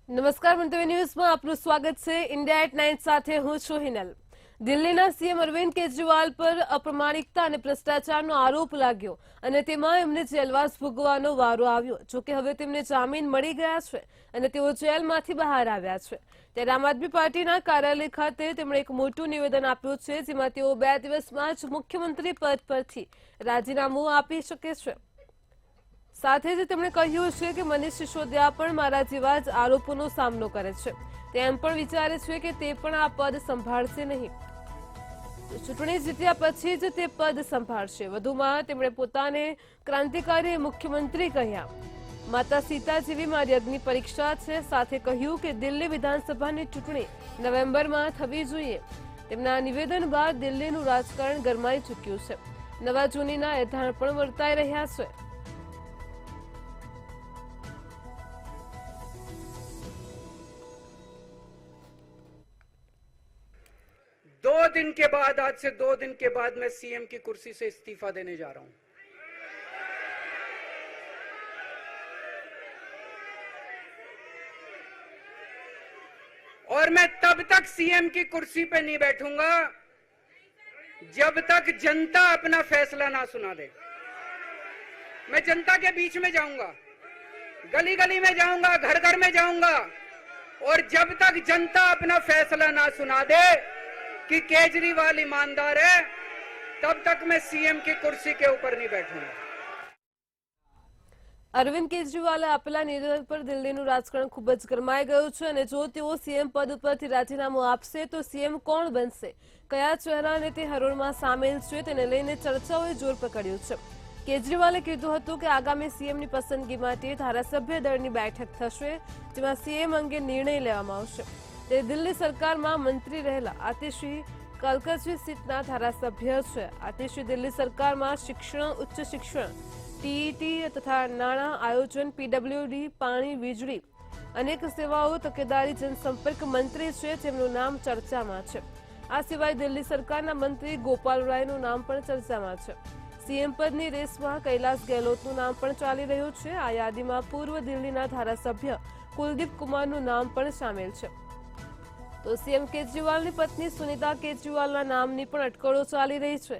નમસ્કાર મંતવ્ય ન્યૂઝમાં આપનું સ્વાગત છે। ઇન્ડિયા એટ 9 સાથે હું છું હિનલ। દિલ્હીના સીએમ અરવિંદ કેજરીવાલ પર અપ્રમાણિકતા અને ભ્રષ્ટાચારનો આરોપ લાગ્યો અને તેમાં એમને જેલવાસ ભોગવવાનો વારો આવ્યો। જોકે હવે તેમને જામીન મળી ગયા છે અને તેઓ જેલમાંથી બહાર આવ્યા છે। ત્યારે આમ આદમી પાર્ટીના કાર્યાલય ખાતે તેમણે એક મોટું નિવેદન આપ્યું છે, જેમાં તેઓ 2 દિવસમાં જ મુખ્યમંત્રી પદ પરથી રાજીનામું આપી શકે છે। સાથે જ તેમણે કહ્યું છે કે મનીષ સિસોદિયા પણ મારા જેવા જ આરોપોનો સામનો કરે છે। તે એમ પણ વિચારે છે કે તે પણ આ પદ સંભાળશે નહીં, ચૂંટણી જીત્યા પછી જ તે પદ સંભાળશે। વધુમાં તેમણે પોતાને ક્રાંતિકારી મુખ્યમંત્રી કહ્યા। માતા સીતા જેવી મારી અગ્નિ પરીક્ષા છે। સાથે કહ્યું કે દિલ્હી વિધાનસભાની ચૂંટણી નવેમ્બરમાં થવી જોઈએ। તેમના નિવેદન બાદ દિલ્હીનું રાજકારણ ગરમાઈ ચૂક્યું છે। નવા જૂનીના એધાણ પણ વર્તાઈ રહ્યા છે। दो दिन के बाद, आज से 2 दिन के बाद मैं सीएम की कुर्सी से इस्तीफा देने जा रहा हूं। और मैं तब तक सीएम की कुर्सी पे नहीं बैठूंगा जब तक जनता अपना फैसला ना सुना दे। मैं जनता के बीच में जाऊंगा, गली गली में जाऊंगा, घर घर में जाऊंगा, और जब तक जनता अपना फैसला ना सुना दे कि केजरीवाल ईमानदार है, तब तक मैं सीएम की कुर्सी के ऊपर नहीं बैठूंगा। અરવિંદ કેજરીવાલે આપેલા નિવેદન પર દિલ્હીનું રાજકારણ ખૂબ જ ગરમાઈ ગયું છે અને જો તેઓ સીએમ પદ ઉપરથી રાજીનામું આપશે તો સીએમ કોણ બનશે, કયા ચહેરા અને તે હરોળમાં સામેલ છે તેને લઈને ચર્ચાઓએ જોર પકડ્યું છે। કેજરીવાલે કીધું હતું કે આગામી સીએમની પસંદગી માટે ધારાસભ્ય દળની બેઠક થશે, જેમાં સીએમ અંગે નિર્ણય લેવામાં આવશે। તે દિલ્હી સરકારમાં મંત્રી રહેલા આતિશી કલકજી સીટના ધારાસભ્ય છે। આતિશી દિલ્હી સરકારમાં શિક્ષણ, ઉચ્ચ શિક્ષણ, ટીઈટી તથા નાણાં, આયોજન, પીડબ્લ્યુડી, પાણી, વીજળી, અનેક સેવાઓ, તકેદારી, જનસંપર્ક મંત્રી છે, જેમનું નામ ચર્ચામાં છે। આ સિવાય દિલ્હી સરકારના મંત્રી ગોપાલ રાયનું નામ પણ ચર્ચામાં છે। સીએમ પદની રેસમાં કૈલાસ ગેહલોતનું નામ પણ ચાલી રહ્યું છે। આ યાદીમાં પૂર્વ દિલ્હીના ધારાસભ્ય કુલદીપ કુમારનું નામ પણ સામેલ છે। તો સીએમ કેજરીવાલની પત્ની સુનીતા કેજરીવાલના નામની પણ અટકળો ચાલી રહી છે।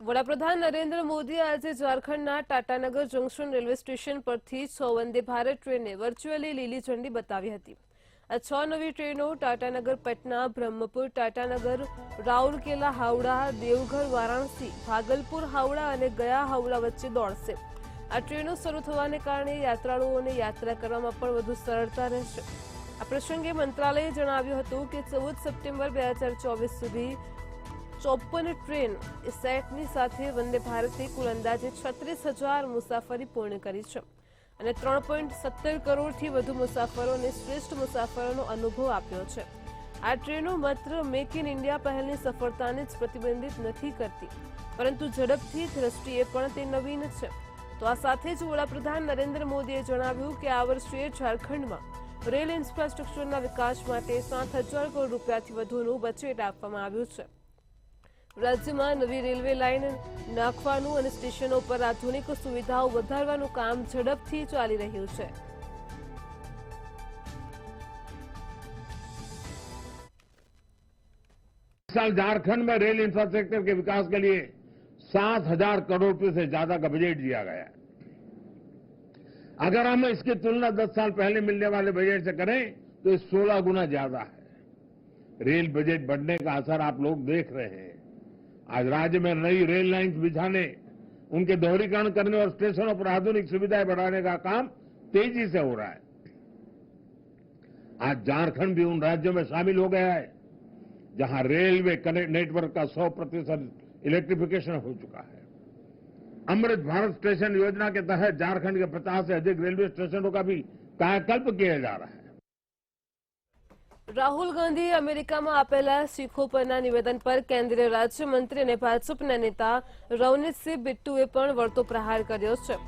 વડાપ્રધાન નરેન્દ્ર મોદીએ આજે ઝારખંડના ટાટાનગર જંકશન રેલવે સ્ટેશન પરથી 6 વંદે ભારત ટ્રેનને વર્ચ્યુઅલી લીલી ઝંડી બતાવી હતી। આ 6 નવી ટ્રેનો ટાટાનગર પટના, બ્રહ્મપુર, ટાટાનગર, રાઉરકેલા, હાવડા, દેવઘર, વારાણસી, ભાગલપુર, હાવડા અને ગયા હાવડા વચ્ચે દોડશે। આ ટ્રેનો શરૂ થવાને કારણે યાત્રાળુઓને યાત્રા કરવામાં પણ વધુ સરળતા રહેશે। આ પ્રસંગે મંત્રાલયે જણાવ્યું હતું કે 14 સપ્ટેમ્બર 2024 સુધી 54 ટ્રેન સેટની સાથે વંદે ભારતે કુલ અંદાજે 36,000 મુસાફરી પૂર્ણ કરી છે અને 3.17 કરોડથી વધુ મુસાફરોને શ્રેષ્ઠ મુસાફરોનો અનુભવ આપ્યો છે। આ ટ્રેનો માત્ર મેક ઇન ઇન્ડિયા પહેલની સફળતાને જ પ્રતિબંધિત નથી કરતી, પરંતુ ઝડપથી દ્રષ્ટિએ પણ તે નવીન છે। તો આ સાથે જ વડાપ્રધાન નરેન્દ્ર મોદીએ જણાવ્યું કે આ વર્ષે ઝારખંડમાં રેલ ઇન્ફ્રાસ્ટ્રક્ચરના વિકાસ માટે 7,000 કરોડ રૂપિયાથી વધુનું બજેટ આપવામાં આવ્યું છે। રાજ્યમાં નવી રેલવે લાઇન નાખવાનું અને સ્ટેશનો પર આધુનિક સુવિધાઓ વધારવાનું કામ ઝડપથી ચાલી રહ્યું છે। इस साल झारखंड में रेल इंफ्रास्ट्रक्चर के विकास के लिए 7,000 करोड़ रुपए से ज्यादा का बजट दिया गया है। अगर हम इसकी तुलना 10 साल पहले मिलने वाले बजट से करें तो ये 16 गुना ज्यादा है। रेल बजट बढ़ने का असर आप लोग देख रहे हैं। आज राज्य में नई रेल लाइन्स बिछाने, उनके दोहरीकरण करने और स्टेशनों पर आधुनिक सुविधाएं बढ़ाने का काम तेजी से हो रहा है। आज झारखंड भी उन राज्यों में शामिल हो गया है जहां रेलवे नेटवर्क का 100% इलेक्ट्रिफिकेशन हो चुका है। अमृत भारत स्टेशन योजना के तहत झारखंड के 50 से अधिक रेलवे स्टेशनों का भी कायाकल्प किया जा रहा है। રાહુલ ગાંધીએ અમેરિકામાં આપેલા શીખો પરના નિવેદન પર કેન્દ્રીય રાજ્યમંત્રી અને ભાજપના નેતા રવનીતસિંહ બિટ્ટુએ પણ વળતો પ્રહાર કર્યો છે।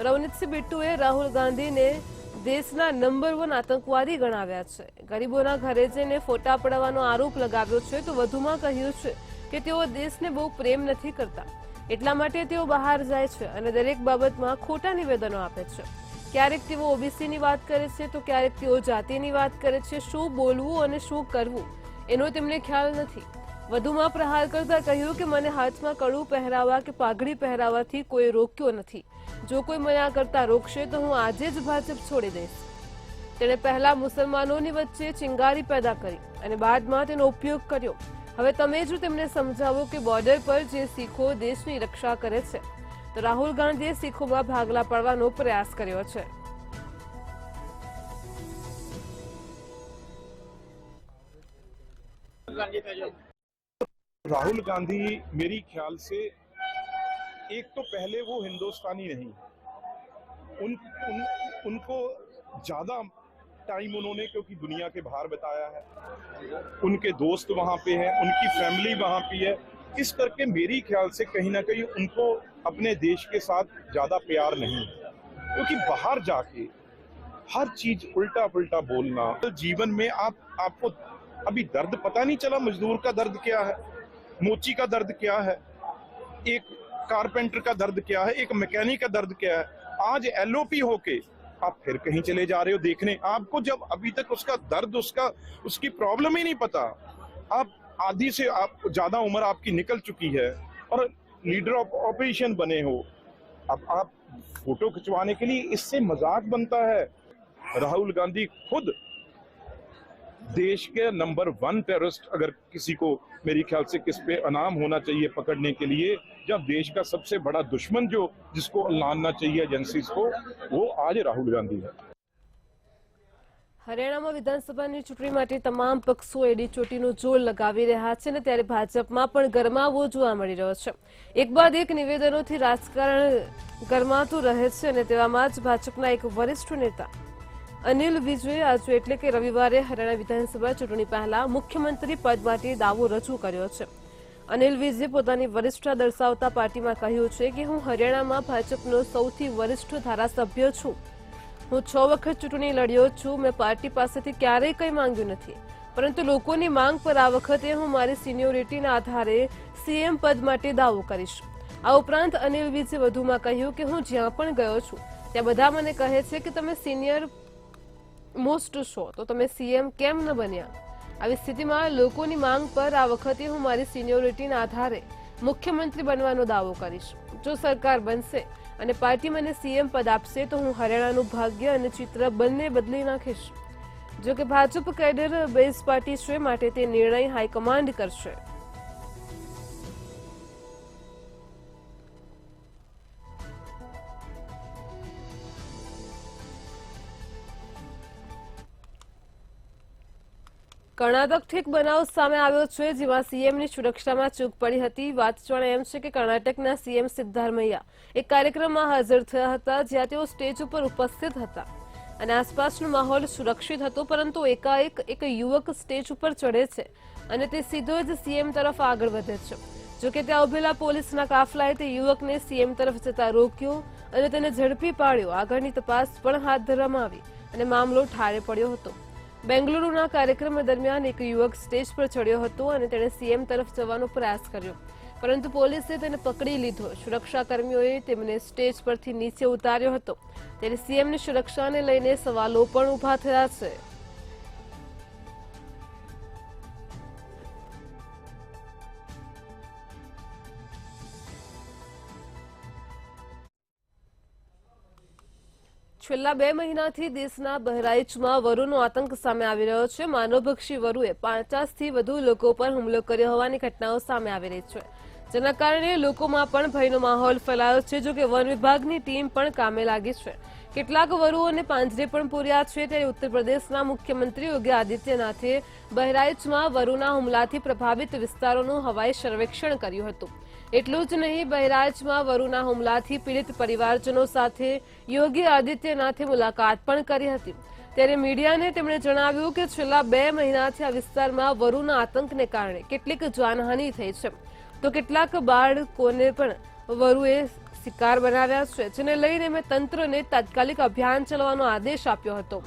રવનીતસિંહ બિટ્ટુએ રાહુલ ગાંધીને દેશના નંબર 1 આતંકવાદી ગણાવ્યા છે. ગરીબોના ઘરે જઈને ફોટા પડાવવાનો આરોપ લગાવ્યો છે તો વધુમાં કહ્યું છે કે તેઓ દેશને બહુ પ્રેમ નથી કરતા, એટલા માટે તેઓ બહાર જાય છે અને દરેક બાબતમાં ખોટા નિવેદનો આપે છે. ક્યારેક તેઓ ઓબીસીની વાત કરે છે તો ક્યારેક તેઓ જાતિની વાત કરે છે. શું બોલવું અને શું કરવું એનો તેમને ખ્યાલ નથી. વધુમાં પ્રહાર કરતા કહ્યું કે મને હાથમાં કડું પહેરાવા કે પાઘડી પહેરાવાથી કોઈ રોક્યો નથી. જો કોઈ મને આ કરતા રોકશે તો હું આજે જ ભાજપ છોડી દઈશ. તેણે પહેલા મુસલમાનોની વચ્ચે ચિંગારી પેદા કરી અને બાદમાં તેનો ઉપયોગ કર્યો. હવે તમે જ તેમને સમજાવો કે બોર્ડર પર જે શીખો દેશની રક્ષા કરે છે, તો રાહુલ ગાંધીએ શીખોમાં ભાગલા પાડવાનો પ્રયાસ કર્યો છે. राहुल गांधी मेरी ख्याल से एक तो पहले वो हिंदुस्तानी नहीं, उनको ज्यादा टाइम उन्होंने क्योंकि दुनिया के बाहर बताया है, उनके दोस्त वहां पे हैं, उनकी फैमिली वहां पे है, इस करके मेरी ख्याल से कहीं ना कहीं उनको अपने देश के साथ ज्यादा प्यार नहीं है, क्योंकि बाहर जाके हर चीज उल्टा पुल्टा बोलना। तो जीवन में आपको अभी दर्द पता नहीं चला, मजदूर का दर्द क्या है, मोची का दर्द क्या है, एक कारपेंटर का दर्द क्या है, एक मैकेनिक का दर्द क्या है। आज एलओपी होके आप फिर कहीं चले जा रहे हो देखने, आपको जब अभी तक उसका दर्द उसकी प्रॉब्लम ही नहीं पता। आप आधी से आप ज्यादा उम्र आपकी निकल चुकी है और लीडर ऑफ ऑपोजिशन बने हो, अब आप फोटो खिंचवाने के लिए इससे मजाक बनता है। राहुल गांधी खुद देश के नंबर 1 टेररिस्ट, अगर किसी को मेरी ख्याल से किस पे इनाम होना चाहिए पकड़ने के लिए, जब देश का सबसे बड़ा दुश्मन जो जिसको लानना चाहिए एजेंसीज को, वो आज राहुल गांधी है। હરિયાણામાં વિધાનસભાની ચૂંટણી માટે તમામ પક્ષો એડી ચોટીનું જોર લગાવી રહ્યા છે અને ત્યારે ભાજપમાં પણ ગરમાવો જોવા મળી રહ્યો છે. એક બાદ એક નિવેદનોથી રાજકારણ ગરમાતું રહે છે અને તેવામાં જ ભાજપના એક વરિષ્ઠ નેતા અનિલ વિજે આજે એટલે કે રવિવારે હરિયાણા વિધાનસભા ચૂંટણી પહેલા મુખ્યમંત્રી પદ માટે દાવો રજૂ કર્યો છે. અનિલ વિજે પોતાની વરિષ્ઠતા દર્શાવતા પાર્ટીમાં કહ્યું છે કે હું હરિયાણામાં ભાજપનો સૌથી વરિષ્ઠ ધારાસભ્ય છું. હું 6 વખત ચૂંટણી લડ્યો છું. મેં પાર્ટી પાસેથી ક્યારેય કંઈ માંગ્યું નથી, પરંતુ લોકોની માંગ પર આ વખતે હું મારી સિનિયોરિટીના આધારે સીએમ પદ માટે દાવો કરીશ. આ ઉપરાંત અનિલ વિજે વધુમાં કહ્યું કે હું જ્યાં પણ ગયો છું ત્યાં બધા મને કહે છે કે તમે સિનિયર મોસ્ટ છો, તો તમે સીએમ કેમ ન બન્યા? આવી સ્થિતિમાં લોકોની માંગ પર આ વખતે હું મારી સિનિયોરિટીના આધારે મુખ્યમંત્રી બનવાનો દાવો કરીશ. જો સરકાર બનશે અને પાર્ટી મને સીએમ પદ આપશે તો હું હરિયાણાનું ભાગ્ય અને ચિત્ર બંને બદલી નાખીશ. જો કે ભાજપ કેડર બેઝ પાર્ટી છે, માટે તે નિર્ણય હાઈકમાન્ડ કરશે. કર્ણાટકથી એક બનાવ સામે આવ્યો છે જેમાં સીએમની સુરક્ષામાં ચૂક પડી હતી. વાત જાણે એમ છે કે કર્ણાટકના સીએમ સિદ્ધારમૈયા એક કાર્યક્રમમાં હાજર થયા હતા જ્યાં તેઓ સ્ટેજ ઉપર ઉપસ્થિત હતા અને આસપાસનો માહોલ સુરક્ષિત હતો, પરંતુ એકાએક એક યુવક સ્ટેજ ઉપર ચડે છે અને તે સીધો જ સીએમ તરફ આગળ વધે છે. જોકે ત્યાં ઉભેલા પોલીસના કાફલાએ તે યુવકને સીએમ તરફ જતા રોક્યો અને તેને ઝડપી પાડ્યો. આગળની તપાસ પણ હાથ ધરવામાં આવી અને મામલો ઠારે પડ્યો હતો. બેંગલુરુના કાર્યક્રમ દરમિયાન એક યુવક સ્ટેજ પર ચડ્યો હતો અને તેણે સીએમ તરફ જવાનો પ્રયાસ કર્યો, પરંતુ પોલીસે તેને પકડી લીધો. સુરક્ષાકર્મીઓએ તેમને સ્ટેજ પરથી નીચે ઉતાર્યો હતો. ત્યારે સીએમની સુરક્ષાને લઈને સવાલો પણ ઊભા થયા છે. છેલ્લા 2 મહિનાથી દેશના બહરાઇચમાં વરુનો આતંક સામે આવી રહ્યો છે. માનવભક્ષી વરુએ 50થી વધુ લોકો પર હુમલો કર્યો હોવાની ઘટનાઓ સામે આવી રહી છે, જેના કારણે લોકોમાં પણ ભયનો માહોલ ફેલાયો છે. જો કે વન વિભાગની ટીમ પણ કામે લાગી છે. કેટલાક વરુઓને પાંજરે પણ પૂર્યા છે. ત્યારે ઉત્તર પ્રદેશના મુખ્યમંત્રી યોગી આદિત્યનાથે બહરાઇચમાં વરુના હુમલાથી પ્રભાવિત વિસ્તારોનું હવાઈ સર્વેક્ષણ કર્યું હતું. એટલું જ નહીં, બહરાઇચમાં વરુના હુમલાથી પીડિત પરિવારજનો સાથે યોગી આદિત્યનાથે મુલાકાત પણ કરી હતી. ત્યારે મીડિયાને તેમણે જણાવ્યું કે છેલ્લા 2 મહિનાથી આ વિસ્તારમાં વરુના આતંકને કારણે કેટલીક જાનહાનિ થઈ છે, તો કેટલાક બાળકોને પણ વરુએ શિકાર બનાવ્યા છે, જેને લઈને મેં તંત્રને તાત્કાલિક અભિયાન ચલાવવાનો આદેશ આપ્યો હતો.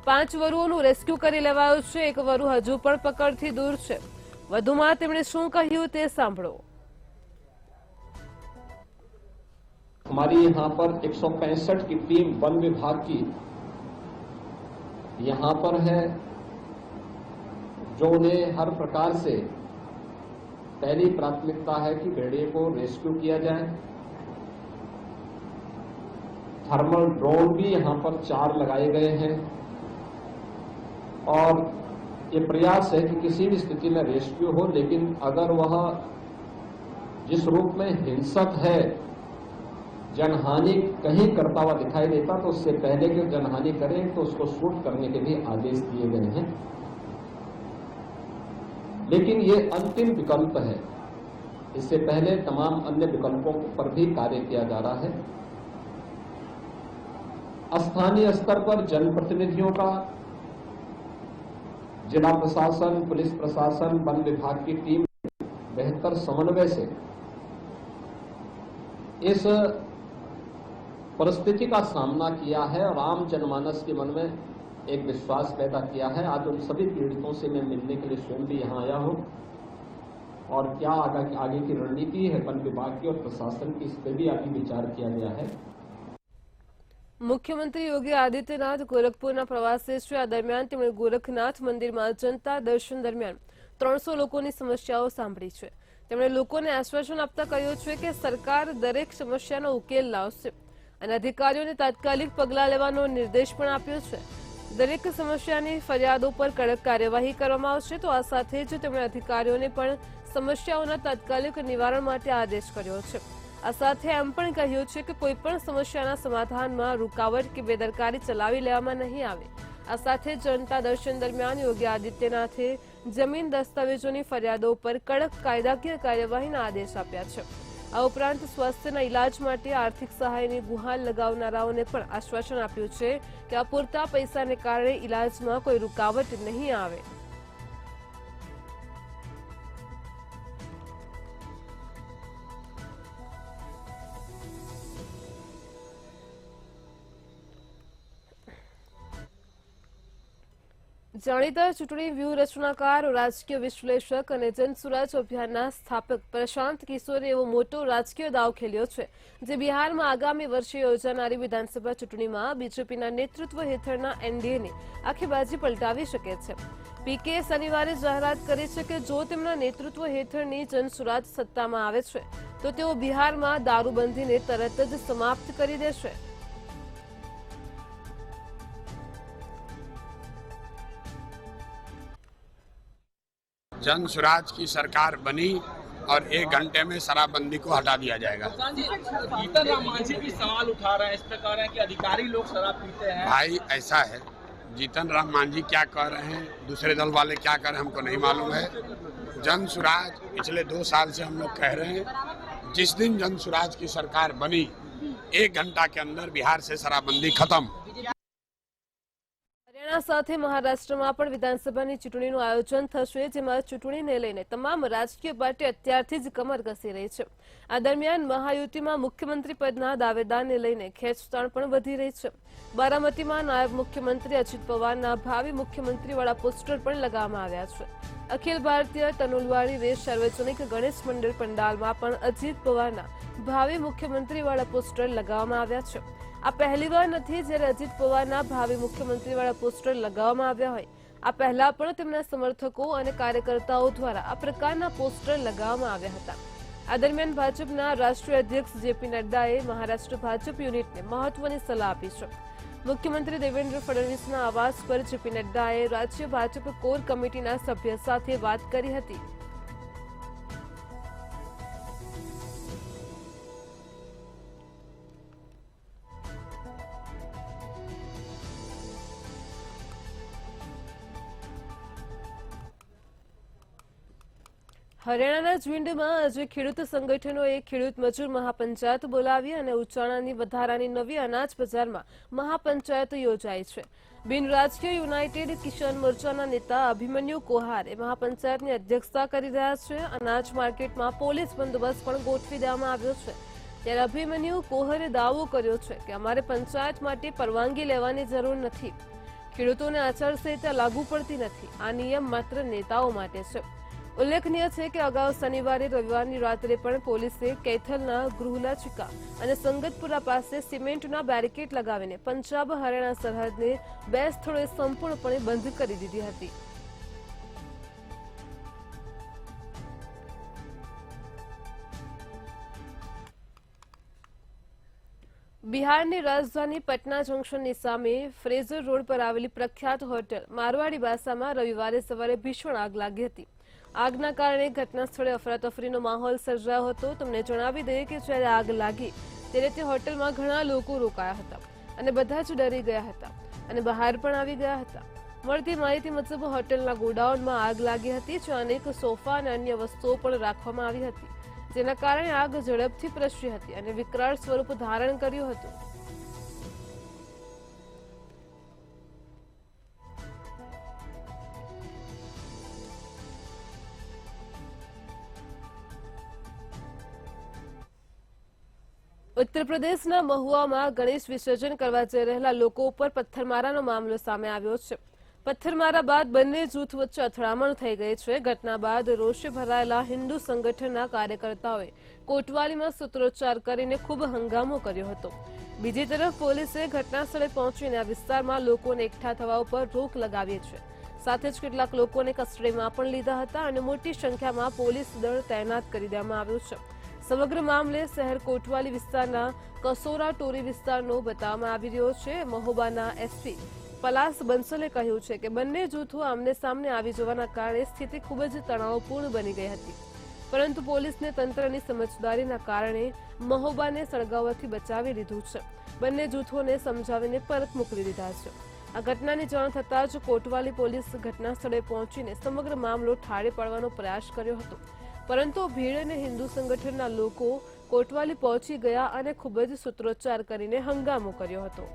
5 વરુઓનું રેસ્ક્યુ કરી લેવાયું છે. એક વરુ હજુ પણ પકડથી દૂર છે. વધુમાં તેમણે શું કહ્યું તે સાંભળો. हमारी यहाँ पर 165 की टीम वन विभाग की यहाँ पर है, जो उन्हें हर प्रकार से पहली प्राथमिकता है कि भेड़िए को रेस्क्यू किया जाए. थर्मल ड्रोन भी यहाँ पर 4 लगाए गए हैं और ये प्रयास है कि किसी भी स्थिति में रेस्क्यू हो, लेकिन अगर वह जिस रूप में हिंसक है, जनहानि कहीं करता हुआ दिखाई देता, तो उससे पहले कि जनहानि करे तो उसको शूट करने के भी आदेश दिए गए हैं. लेकिन ये अंतिम विकल्प है. इससे पहले तमाम अन्य विकल्पों पर भी कार्य किया जा रहा है. स्थानीय स्तर पर जनप्रतिनिधियों का, जिला प्रशासन, पुलिस प्रशासन, वन विभाग की टीम बेहतर समन्वय से इस परिस्थिति का सामना किया है और आम जनमानस के मन में एक विश्वास पैदा किया है. आज उन सभी पीड़ितों से मैं मिलने के लिए स्वयं भी यहाँ आया हूँ और क्या आगे की रणनीति है वन विभाग की और प्रशासन की, इस पर भी अभी विचार किया गया है. મુખ્યમંત્રી યોગી આદિત્યનાથ ગોરખપુરના પ્રવાસે છે. આ દરમિયાન તેમણે ગોરખનાથ મંદિરમાં જનતા દર્શન દરમિયાન 300 લોકોની સમસ્યાઓ સાંભળી છે. તેમણે લોકોને આશ્વાસન આપતા કહ્યું છે કે સરકાર દરેક સમસ્યાનો ઉકેલ લાવશે અને અધિકારીઓને તાત્કાલિક પગલાં લેવાનો નિર્દેશ પણ આપ્યો છે. દરેક સમસ્યાની ફરિયાદો પર કડક કાર્યવાહી કરવામાં આવશે. તો આ સાથે જ તેમણે અધિકારીઓને પણ સમસ્યાઓના તાત્કાલિક નિવારણ માટે આદેશ કર્યો છે. આ સાથે એમ પણ કહ્યું છે કે કોઈપણ સમસ્યાના સમાધાનમાં રૂકાવટ કે બેદરકારી ચલાવી લેવામાં નહીં આવે. આ સાથે જનતા દર્શન દરમિયાન યોગી આદિત્યનાથે જમીન દસ્તાવેજોની ફરિયાદો પર કડક કાયદાકીય કાર્યવાહીના આદેશ આપ્યા છે. આ ઉપરાંત સ્વાસ્થ્યના ઇલાજ માટે આર્થિક સહાયની ગુહાર લગાવનારાઓને પણ આશ્વાસન આપ્યું છે કે અપૂરતા પૈસાને કારણે ઇલાજમાં કોઈ રૂકાવટ નહીં આવે. જાણીતા ચૂંટણી વ્યૂહરચનાકાર, રાજકીય વિશ્લેષક અને જનસુરાજ અભિયાનના સ્થાપક પ્રશાંત કિશોરે એવો મોટો રાજકીય દાવ ખેલ્યો છે જે બિહારમાં આગામી વર્ષે યોજાનારી વિધાનસભા ચૂંટણીમાં બીજેપીના નેતૃત્વ હેઠળના એનડીએને આખી બાજી પલટાવી શકે છે. પીકે શનિવારે જાહેરાત કરી છે કે જો તેમના નેતૃત્વ હેઠળની જનસુરાજ સત્તામાં આવે છે તો તેઓ બિહારમાં દારૂબંધીને તરત જ સમાપ્ત કરી દેશે. जन सुराज की सरकार बनी और 1 घंटे में शराबबंदी को हटा दिया जाएगा. जीतन राम मांझी भी सवाल उठा रहे हैं, इस प्रकार है कि अधिकारी लोग शराब पीते हैं. भाई ऐसा है, जीतन राम मांझी क्या कह रहे हैं, दूसरे दल वाले क्या कह रहे हैं, हमको नहीं मालूम है. जन सुराज पिछले 2 साल से हम लोग कह रहे हैं, जिस दिन जन सुराज की सरकार बनी 1 घंटा के अंदर बिहार से शराबबंदी खत्म. હરિયાણા સાથે મહારાષ્ટ્રમાં પણ વિધાનસભાની ચૂંટણીનું આયોજન થશે, જેમાં ચૂંટણીને લઈને તમામ રાજકીય પાર્ટી અત્યારથી જ કમર કસી રહી છે. આ દરમિયાન મહાયુતિમાં મુખ્યમંત્રી પદના દાવેદારને લઈને ખેંચતાણ પણ વધી રહી છે. બારામતીમાં નાયબ મુખ્યમંત્રી અજીત પવારના ભાવિ મુખ્યમંત્રીવાળા પોસ્ટર પણ લગાવવામાં આવ્યા છે. અખિલ ભારતીય તનુલવાડી વેશ સાર્વજનિક ગણેશ મંડળ પંડાલમાં પણ અજીત પવારના ભાવિ મુખ્યમંત્રીવાળા પોસ્ટર લગાવવામાં આવ્યા છે. આ પહેલીવાર નથી જ્યારે અજીત પવારના ભાવિ મુખ્યમંત્રીવાળા પોસ્ટર લગાવવામાં આવ્યા હોય. આ પહેલા પણ તેમના સમર્થકો અને કાર્યકર્તાઓ દ્વારા આ પ્રકારના પોસ્ટર લગાવવામાં આવ્યા હતા. આ દરમિયાન ભાજપના રાષ્ટ્રીય અધ્યક્ષ જેપી નડ્ડાએ મહારાષ્ટ્ર ભાજપ યુનિટને મહત્વની સલાહ આપી છે. મુખ્યમંત્રી દેવેન્દ્ર ફડણવીસના આવાસ પર જેપી નડ્ડાએ રાજ્ય ભાજપ કોર કમિટીના સભ્ય સાથે વાત કરી હતી. હરિયાણાના ઝુંડમાં આજે ખેડૂત સંગઠનોએ ખેડૂત મજૂર મહાપંચાયત બોલાવી અને ઉચાણાની વધારાની નવી અનાજ બજારમાં મહાપંચાયત યોજાઈ છે. બિન રાજકીય યુનાઇટેડ કિસાન મોરચાના નેતા અભિમન્યુ કોહારે મહાપંચાયતની અધ્યક્ષતા કરી રહ્યા છે. અનાજ માર્કેટમાં પોલીસ બંદોબસ્ત પણ ગોઠવી દેવામાં આવ્યો છે. ત્યારે અભિમન્યુ કોહરે દાવો કર્યો છે કે અમારે પંચાયત માટે પરવાનગી લેવાની જરૂર નથી. ખેડૂતોને આચારસંહિતા લાગુ પડતી નથી. આ નિયમ માત્ર નેતાઓ માટે છે. ઉલ્લેખનીય છે કે અગાઉ શનિવારે રવિવારની રાત્રે પણ પોલીસે કૈથલના ગૃહલાચિકા અને સંગતપુરા પાસે સિમેન્ટના બેરિકેડ લગાવીને પંજાબ હરિયાણા સરહદને 2 સ્થળોએ સંપૂર્ણપણે બંધ કરી દીધી હતી. બિહારની રાજધાની પટના જંકશનની સામે ફ્રેઝર રોડ પર આવેલી પ્રખ્યાત હોટેલ મારવાડી બાસામાં રવિવારે સવારે ભીષણ આગ લાગી હતી. આગના કારણે ઘટના સ્થળે અફરાતફરીનો માહોલ સર્જાયો હતો. તમને જણાવી દઈએ કે જ્યારે આગ લાગી ત્યારે તે હોટેલમાં ઘણા લોકો રોકાયા હતા અને બધા જ ડરી ગયા હતા અને બહાર પણ આવી ગયા હતા. મળતી માહિતી મુજબ હોટેલના ગોડાઉનમાં આગ લાગી હતી, જ્યાં અનેક સોફા અને અન્ય વસ્તુઓ પણ રાખવામાં આવી હતી, જેના કારણે આગ ઝડપથી પ્રસરી હતી અને વિકરાળ સ્વરૂપ ધારણ કર્યું હતું. ઉત્તર પ્રદેશના મહુવામાં ગણેશ વિસર્જન કરવા જઈ રહેલા લોકો ઉપર પથ્થરમારાનો મામલો સામે આવ્યો છે. પથ્થરમારા બાદ બંને જૂથ વચ્ચે અથડામણ થઈ ગઈ છે. ઘટના બાદ રોષે ભરાયેલા હિન્દુ સંગઠનના કાર્યકર્તાઓએ કોટવાલીમાં સૂત્રોચ્ચાર કરીને ખૂબ હંગામો કર્યો હતો. બીજી તરફ પોલીસે ઘટના સ્થળે પહોંચીને આ વિસ્તારમાં લોકોને એકઠા થવા ઉપર રોક લગાવી છે. સાથે જ કેટલાક લોકોને કસ્ટડીમાં પણ લીધા હતા અને મોટી સંખ્યામાં પોલીસ દળ તૈનાત કરી દેવામાં આવ્યું છે. સમગ્ર મામલે શહેર કોટવાલી વિસ્તારના કસોરા ટોરી વિસ્તારનો બતાવવામાં આવી રહ્યો છે. મહોબાના એસપી પલાસ બંસલે કહ્યું છે કે બંને જૂથો આમને સામને આવી જવાના કારણે સ્થિતિ ખૂબ જ તણાવપૂર્ણ બની ગઈ હતી, પરંતુ પોલીસને તંત્રની સમજદારીના કારણે મહોબાને સળગાવવાથી બચાવી લીધું છે. બંને જૂથોને સમજાવીને પરત મોકલી દીધા છે. આ ઘટનાની જાણ થતાં જ કોટવાલી પોલીસ ઘટના સ્થળે પહોંચીને સમગ્ર મામલો ઠારે પાડવાનો પ્રયાસ કર્યો હતો, પરંતુ ભીડ અને હિન્દુ સંગઠનના લોકો કોટવાલી પહોંચી ગયા અને ખૂબ જ સૂત્રોચ્ચાર કરીને હંગામો કર્યો હતો.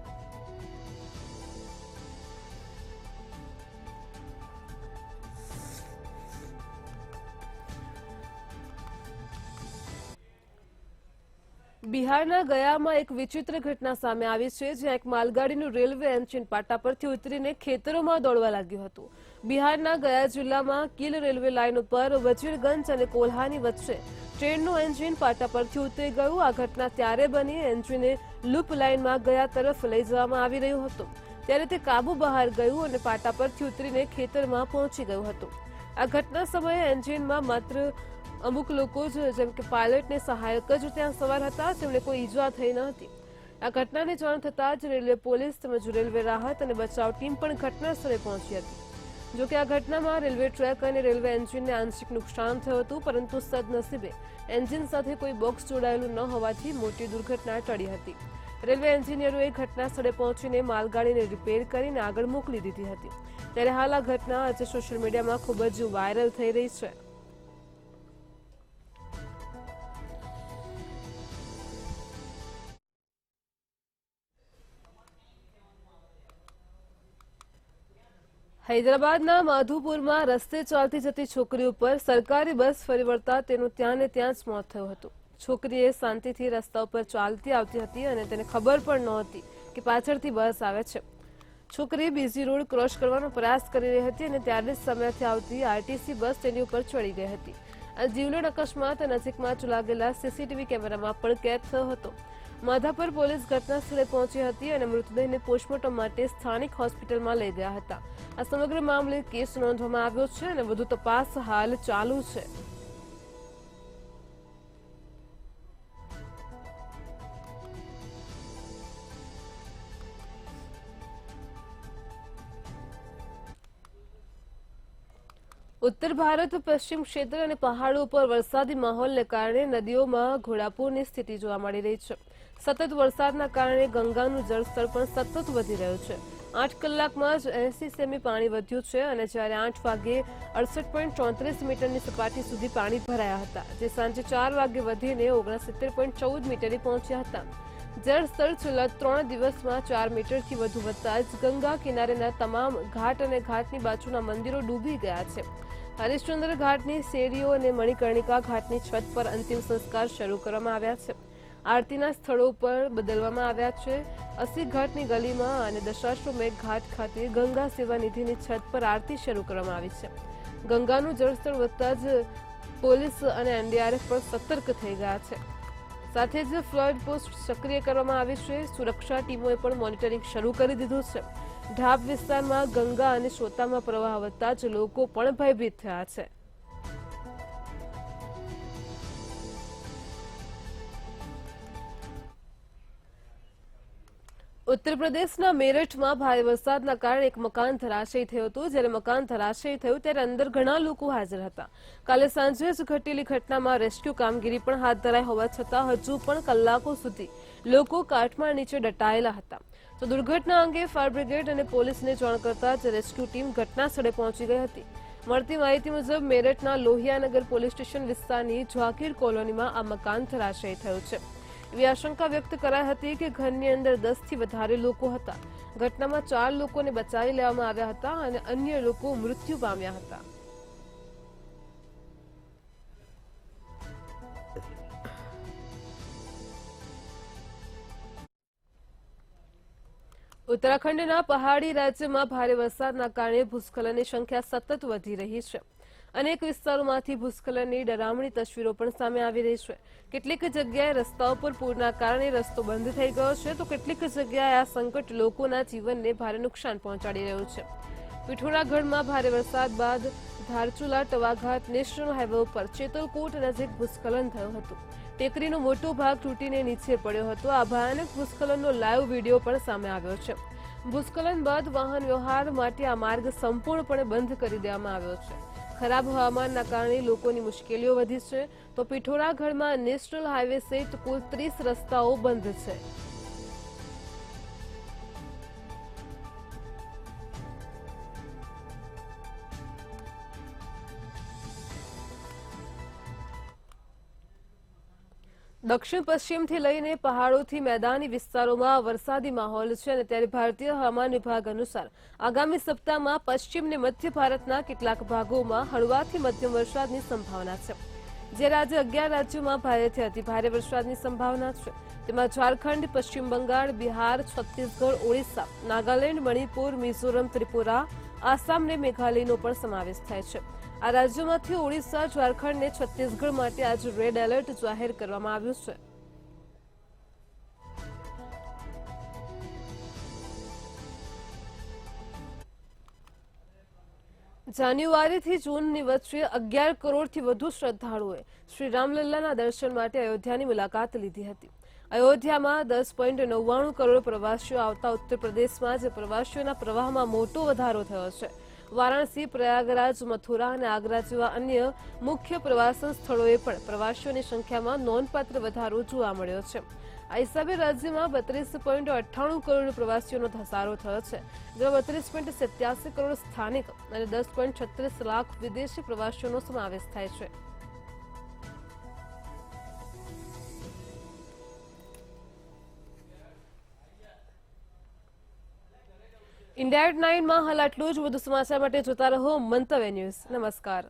બિહારના ગયામાં એક વિચિત્ર ઘટના સામે આવી છે, જ્યાં એક માલગાડીનું રેલવે એન્જિન પાટા પરથી ઉતરીને ખેતરોમાં દોડવા લાગ્યું હતું. બિહારના ગયા જિલ્લામાં કિલ રેલવે લાઇન ઉપર વજીરગંજ અને કોલ્હાની વચ્ચે ટ્રેનનું એન્જિન પાટા પરથી ઉતરી ગયું. આ ઘટના ત્યારે બની એન્જિને લૂપ લાઇનમાં ગયા તરફ લઈ જવામાં આવી રહ્યું હતું, ત્યારે તે કાબુ બહાર ગયું અને પાટા પરથી ઉતરીને ખેતરમાં પહોંચી ગયું હતું. આ ઘટના સમયે એન્જિનમાં માત્ર અમુક લોકો જ જેમ કે પાયલટ ને સહાયક જ ત્યાં સવાર હતા, તેમને કોઈ ઈજા થઈ ન હતી. આ ઘટનાની જાણ થતાં જ રેલવે પોલીસ તેમજ રેલવે રાહત અને બચાવ ટીમ પણ ઘટના સ્થળે પહોંચી હતી. જોકે આ ઘટનામાં રેલવે ટ્રેક અને રેલવે એન્જિનને આંશિક નુકસાન થયું હતું, પરંતુ સદનસીબે એન્જિન સાથે કોઈ બોક્સ જોડાયેલું ન હોવાથી મોટી દુર્ઘટના ટળી હતી. રેલવે એન્જિનિયરોએ ઘટના સ્થળે પહોંચીને માલગાડીને રિપેર કરીને આગળ મોકલી દીધી હતી. ત્યારે હાલ આ ઘટના આજે સોશિયલ મીડિયામાં ખૂબ જ વાયરલ થઈ રહી છે. હૈદરાબાદના માધુપુરમાં રસ્તે ચાલતી જતી છોકરી ઉપર સરકારી બસ ફરી વળતા તેનું ત્યાં ને ત્યાં જ મોત થયું હતું. છોકરીએ શાંતિથી રસ્તા ઉપર ચાલતી આવતી હતી અને તેને ખબર પણ નહોતી કે પાછળથી બસ આવે છે. છોકરી બીજી રોડ ક્રોસ કરવાનો પ્રયાસ કરી રહી હતી અને ત્યારે જ સામેથી આવતી આરટીસી બસ તેની ઉપર ચડી ગઈ હતી. આ જીવલેણ અકસ્માત નજીકમાં જ લાગેલા સીસીટીવી કેમેરામાં પણ કેદ થયો હતો. માધાપર પોલીસ ઘટના સ્થળે પહોંચી હતી અને મૃતદેહને પોસ્ટમોર્ટમ માટે સ્થાનિક હોસ્પિટલમાં લઈ ગયા હતા. આ સમગ્ર મામલે કેસ નોંધવામાં આવ્યો છે અને વધુ તપાસ હાલ ચાલુ છે. ઉત્તર ભારત પશ્ચિમ ક્ષેત્ર અને પહાડો પર વરસાદી માહોલને કારણે નદીઓમાં ઘોડાપૂરની સ્થિતિ જોવા મળી રહી છે. સતત વરસાદના કારણે ગંગાનું જળસ્તર પણ સતત વધી રહ્યું છે. 8 કલાકમાં જ 80 સેમી પાણી વધ્યું છે અને જ્યારે 8 વાગે 68.34 મીટરની સપાટી સુધી પાણી ભરાયા હતા, જે સાંજે 4 વાગે વધીને 69.14 મીટરે પહોંચ્યા હતા. જળસ્તર છેલ્લા 3 દિવસમાં 4 મીટરથી વધુ વધતા જ ગંગા કિનારેના તમામ ઘાટ અને ઘાટની બાજુના મંદિરો ડૂબી ગયા છે. હરિશ્ચંદ્ર ઘાટની શેરીઓ અને મણિકર્ણિકા ઘાટની છત પર અંતિમ સંસ્કાર શરૂ કરવામાં આવ્યા છે. આરતીના સ્થળો પર બદલવામાં આવ્યા છે. 80 ઘાટની ગલીમાં અને દશાશ્વમેઘ ઘાટ ખાતે ગંગા સેવા નિધિની છત પર આરતી શરૂ કરવામાં આવી છે. ગંગાનું જળસ્તર વધતા જ પોલીસ અને એનડીઆરએફ પણ સતર્ક થઈ ગયા છે. સાથે જ ફ્લડ પોસ્ટ સક્રિય કરવામાં આવી છે. સુરક્ષા ટીમોએ પણ મોનિટરિંગ શરૂ કરી દીધું છે. ઢાબ વિસ્તારમાં ગંગા અને સોતામાં પ્રવાહ વધતા જ લોકો પણ ભયભીત થયા છે. ઉત્તર પ્રદેશના મેરઠમાં ભારે વરસાદના કારણે એક મકાન ધરાશયી થયું હતું. જ્યારે મકાન ધરાશયી થયું ત્યારે અંદર ઘણા લોકો હાજર હતા. કાલે સાંજે જ ઘટેલી ઘટનામાં રેસ્ક્યુ કામગીરી પણ હાથ ધરાઈ હોવા છતાં હજુ પણ કલાકો સુધી લોકો કાટમાળ નીચે દટાયેલા હતા. તો દુર્ઘટના અંગે ફાયર બ્રિગેડ અને પોલીસને જાણ કરતા જ રેસ્ક્યુ ટીમ ઘટના સ્થળે પહોંચી ગઈ હતી. મળતી માહિતી મુજબ મેરઠના લોહિયાનગર પોલીસ સ્ટેશન વિસ્તારની ઝાકીર કોલોનીમાં આ મકાન ધરાશયી થયું છે. એવી આશંકા વ્યક્ત કરાઈ હતી કે ઘરની અંદર 10 થી વધારે લોકો હતા. ઘટનામાં 4 લોકોને બચાવી લેવામાં આવ્યા હતા અને અન્ય લોકો મૃત્યુ પામ્યા હતા. ઉત્તરાખંડના પહાડી રાજ્યમાં ભારે વરસાદના કારણે ભૂસ્ખલનની સંખ્યા સતત વધી રહી છે. અનેક વિસ્તારોમાંથી ભૂસ્ખલનની ડરામણી તસવીરો પણ સામે આવી રહી છે. કેટલીક જગ્યાએ રસ્તાઓ પર પૂરના કારણે રસ્તો બંધ થઈ ગયો છે, તો કેટલીક જગ્યાએ આ સંકટ લોકોના જીવનને ભારે નુકસાન પહોંચાડી રહ્યું છે. પિઠોરાગઢમાં ભારે વરસાદ બાદ ધારચુલા ટવાઘાટ નેશનલ હાઈવે ઉપર ચેતલકોટ નજીક ભૂસ્ખલન થયું હતું. ટેકરીનો મોટો ભાગ તૂટીને નીચે પડ્યો હતો. આ ભયાનક ભૂસ્ખલનનો લાઈવ વિડીયો પણ સામે આવ્યો છે. ભૂસ્ખલન બાદ વાહન વ્યવહાર માટે આ માર્ગ સંપૂર્ણપણે બંધ કરી દેવામાં આવ્યો છે. ખરાબ હવામાનના કારણે લોકોની મુશ્કેલીઓ વધી છે. તો પિઠોરાગઢમાં નેશનલ હાઈવે સહિત કુલ 30 રસ્તાઓ બંધ છે. દક્ષિણ પશ્ચિમથી લઈને પહાડોથી મેદાની વિસ્તારોમાં વરસાદી માહોલ છે અને ત્યારે ભારતીય હવામાન વિભાગ અનુસાર આગામી સપ્તાહમાં પશ્ચિમ અને મધ્ય ભારતના કેટલાક ભાગોમાં હળવાથી મધ્યમ વરસાદની સંભાવના છે. જ્યારે આજે 11 રાજ્યોમાં ભારેથી અતિભારે વરસાદની સંભાવના છે. તેમાં ઝારખંડ, પશ્ચિમ બંગાળ, બિહાર, છત્તીસગઢ, ઓડિશા, નાગાલેન્ડ, મણિપુર, મિઝોરમ, ત્રિપુરા, આસામ અને મેઘાલયનો પણ સમાવેશ થાય છે. આ રાજ્યોમાંથી ઓડિશા, ઝારખંડ અને છત્તીસગઢ માટે આજે રેડ એલર્ટ જાહેર કરવામાં આવ્યું છે. જાન્યુઆરીથી જૂનની વચ્ચે 11 કરોડથી વધુ શ્રદ્ધાળુઓએ શ્રી રામલલ્લાના દર્શન માટે અયોધ્યાની મુલાકાત લીધી હતી. અયોધ્યામાં 10.99 કરોડ પ્રવાસીઓ આવતા ઉત્તર પ્રદેશમાં જ પ્રવાસીઓના પ્રવાહમાં મોટો વધારો થયો છે. વારાણસી, પ્રયાગરાજ, મથુરા અને આગ્રા જેવા અન્ય મુખ્ય પ્રવાસન સ્થળોએ પણ પ્રવાસીઓની સંખ્યામાં નોંધપાત્ર વધારો જોવા મળ્યો છે. આ હિસાબે રાજ્યમાં 32.98 કરોડ પ્રવાસીઓનો ધસારો થયો છે, જેમાં 32.87 કરોડ સ્થાનિક અને 10.36 લાખ વિદેશી પ્રવાસીઓનો સમાવેશ થાય છે. ઇન્ડિયા એટ 9 માં હાલ આટલું જ. વધુ સમાચાર માટે જોતા રહો મંતવ્ય ન્યૂઝ. નમસ્કાર.